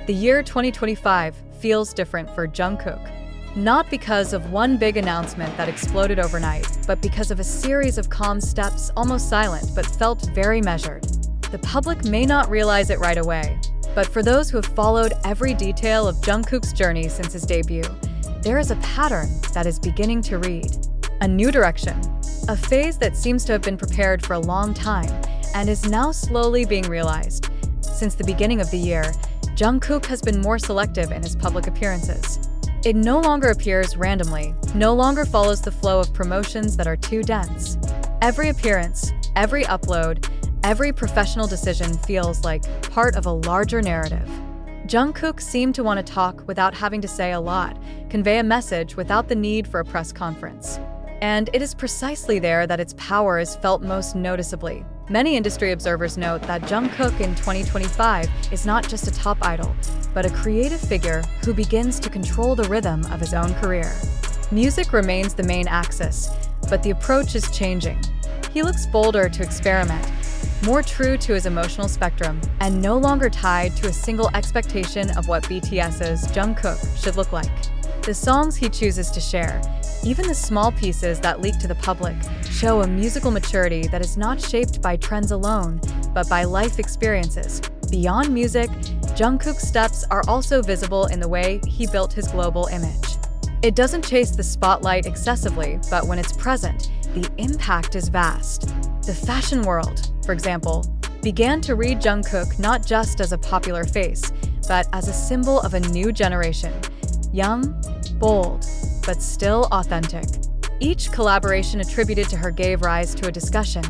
The year 2025 feels different for Jungkook. Not because of one big announcement that exploded overnight, but because of a series of calm steps, almost silent, but felt very measured. The public may not realize it right away, but for those who have followed every detail of Jungkook's journey since his debut, there is a pattern that is beginning to read. A new direction. A phase that seems to have been prepared for a long time and is now slowly being realized. Since the beginning of the year, Jungkook has been more selective in his public appearances. It no longer appears randomly, no longer follows the flow of promotions that are too dense. Every appearance, every upload, every professional decision feels like part of a larger narrative. Jungkook seemed to want to talk without having to say a lot, convey a message without the need for a press conference. And it is precisely there that its power is felt most noticeably. Many industry observers note that Jungkook in 2025 is not just a top idol, but a creative figure who begins to control the rhythm of his own career. Music remains the main axis, but the approach is changing. He looks bolder to experiment, more true to his emotional spectrum, and no longer tied to a single expectation of what BTS's Jungkook should look like. The songs he chooses to share, even the small pieces that leak to the public, show a musical maturity that is not shaped by trends alone, but by life experiences. Beyond music, Jungkook's steps are also visible in the way he built his global image. It doesn't chase the spotlight excessively, but when it's present, the impact is vast. The fashion world, for example, began to read Jungkook not just as a popular face, but as a symbol of a new generation. Young, bold, but still authentic. Each collaboration attributed to her gave rise to a discussion,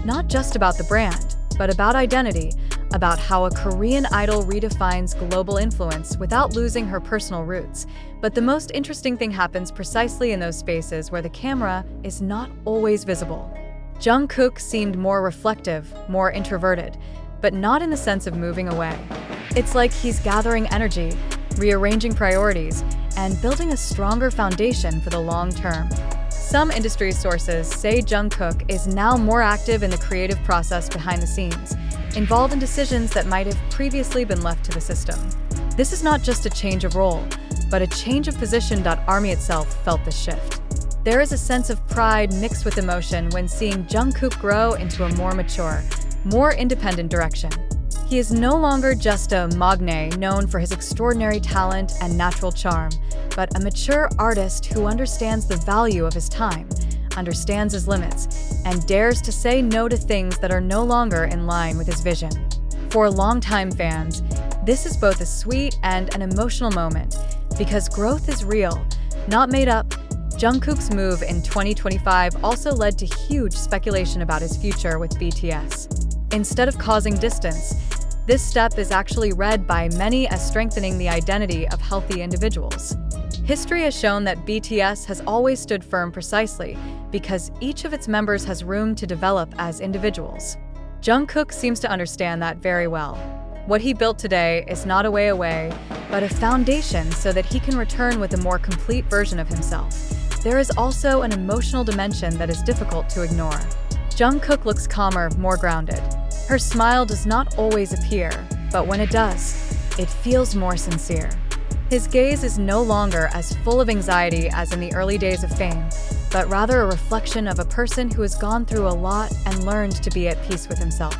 not just about the brand, but about identity, about how a Korean idol redefines global influence without losing her personal roots. But the most interesting thing happens precisely in those spaces where the camera is not always visible. Jungkook seemed more reflective, more introverted, but not in the sense of moving away. It's like he's gathering energy, rearranging priorities, and building a stronger foundation for the long term. Some industry sources say Jungkook is now more active in the creative process behind the scenes, involved in decisions that might have previously been left to the system. This is not just a change of role, but a change of position. ARMY itself felt this shift. There is a sense of pride mixed with emotion when seeing Jungkook grow into a more mature, more independent direction. He is no longer just a magne known for his extraordinary talent and natural charm, but a mature artist who understands the value of his time, understands his limits, and dares to say no to things that are no longer in line with his vision. For longtime fans, this is both a sweet and an emotional moment, because growth is real, not made up. Jungkook's move in 2025 also led to huge speculation about his future with BTS. Instead of causing distance, this step is actually read by many as strengthening the identity of healthy individuals. History has shown that BTS has always stood firm precisely because each of its members has room to develop as individuals. Jungkook seems to understand that very well. What he built today is not a way away, but a foundation so that he can return with a more complete version of himself. There is also an emotional dimension that is difficult to ignore. Jungkook looks calmer, more grounded. Her smile does not always appear, but when it does, it feels more sincere. His gaze is no longer as full of anxiety as in the early days of fame, but rather a reflection of a person who has gone through a lot and learned to be at peace with himself.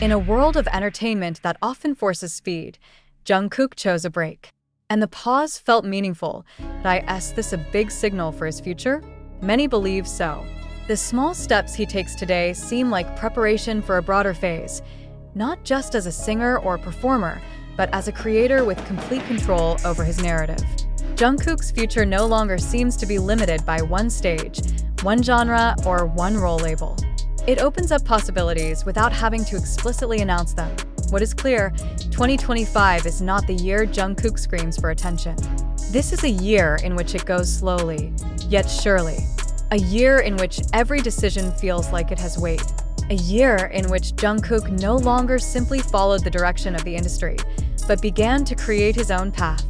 In a world of entertainment that often forces speed, Jungkook chose a break. And the pause felt meaningful. Is this a big signal for his future? Many believe so. The small steps he takes today seem like preparation for a broader phase, not just as a singer or performer, but as a creator with complete control over his narrative. Jungkook's future no longer seems to be limited by one stage, one genre, or one role label. It opens up possibilities without having to explicitly announce them. What is clear, 2025 is not the year Jungkook screams for attention. This is a year in which it goes slowly, yet surely. A year in which every decision feels like it has weight. A year in which Jungkook no longer simply followed the direction of the industry, but began to create his own path.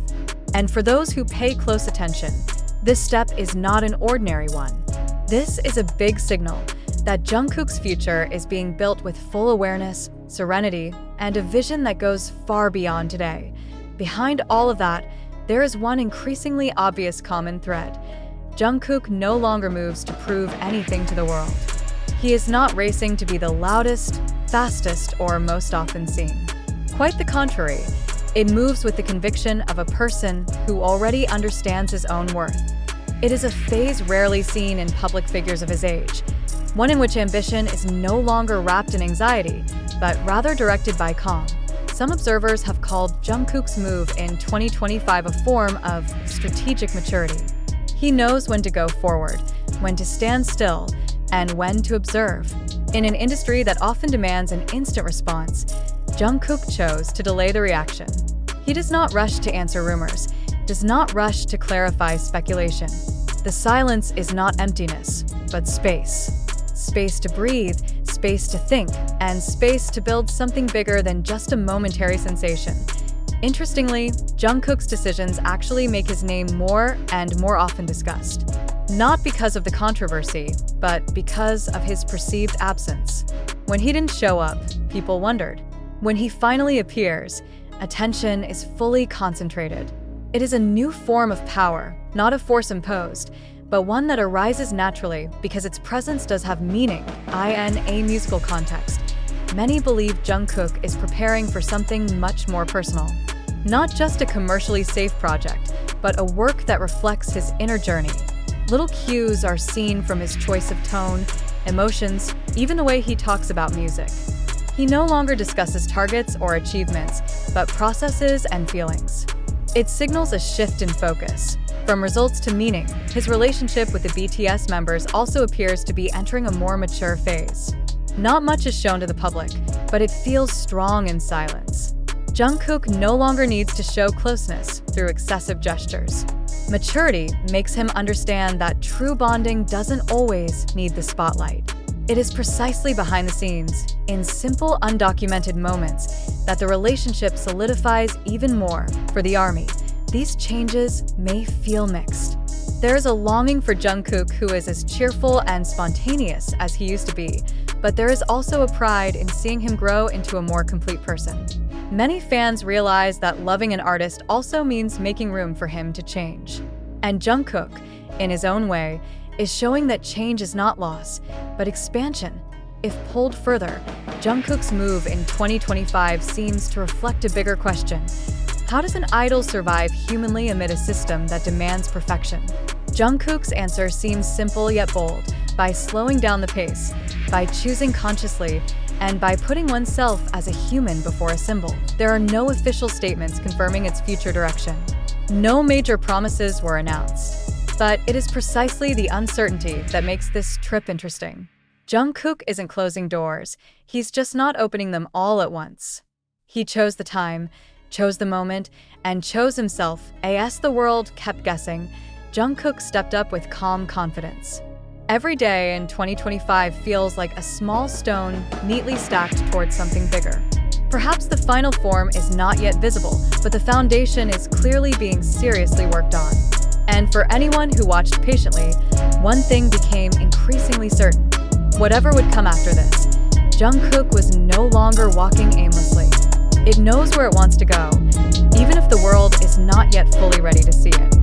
And for those who pay close attention, this step is not an ordinary one. This is a big signal that Jungkook's future is being built with full awareness, serenity, and a vision that goes far beyond today. Behind all of that, there is one increasingly obvious common thread. Jungkook no longer moves to prove anything to the world. He is not racing to be the loudest, fastest, or most often seen. Quite the contrary, it moves with the conviction of a person who already understands his own worth. It is a phase rarely seen in public figures of his age, one in which ambition is no longer wrapped in anxiety, but rather directed by calm. Some observers have called Jungkook's move in 2025 a form of strategic maturity. He knows when to go forward, when to stand still, and when to observe. In an industry that often demands an instant response, Jungkook chose to delay the reaction. He does not rush to answer rumors, does not rush to clarify speculation. The silence is not emptiness, but space. Space to breathe, space to think, and space to build something bigger than just a momentary sensation. Interestingly, Jungkook's decisions actually make his name more and more often discussed. Not because of the controversy, but because of his perceived absence. When he didn't show up, people wondered. When he finally appears, attention is fully concentrated. It is a new form of power, not a force imposed, but one that arises naturally because its presence does have meaning, in a musical context. Many believe Jungkook is preparing for something much more personal. Not just a commercially safe project, but a work that reflects his inner journey. Little cues are seen from his choice of tone, emotions, even the way he talks about music. He no longer discusses targets or achievements, but processes and feelings. It signals a shift in focus. From results to meaning, his relationship with the BTS members also appears to be entering a more mature phase. Not much is shown to the public, but it feels strong in silence. Jungkook no longer needs to show closeness through excessive gestures. Maturity makes him understand that true bonding doesn't always need the spotlight. It is precisely behind the scenes, in simple, undocumented moments, that the relationship solidifies even more. For the ARMY, these changes may feel mixed. There is a longing for Jungkook, who is as cheerful and spontaneous as he used to be, but there is also a pride in seeing him grow into a more complete person. Many fans realize that loving an artist also means making room for him to change. And Jungkook, in his own way, is showing that change is not loss, but expansion. If pulled further, Jungkook's move in 2025 seems to reflect a bigger question. How does an idol survive humanly amid a system that demands perfection? Jungkook's answer seems simple yet bold: by slowing down the pace, by choosing consciously, and by putting oneself as a human before a symbol. There are no official statements confirming its future direction. No major promises were announced. But it is precisely the uncertainty that makes this trip interesting. Jungkook isn't closing doors, he's just not opening them all at once. He chose the time, chose the moment, and chose himself. As the world kept guessing, Jungkook stepped up with calm confidence. Every day in 2025 feels like a small stone neatly stacked towards something bigger. Perhaps the final form is not yet visible, but the foundation is clearly being seriously worked on. And for anyone who watched patiently, one thing became increasingly certain. Whatever would come after this, Jungkook was no longer walking aimlessly. It knows where it wants to go, even if the world is not yet fully ready to see it.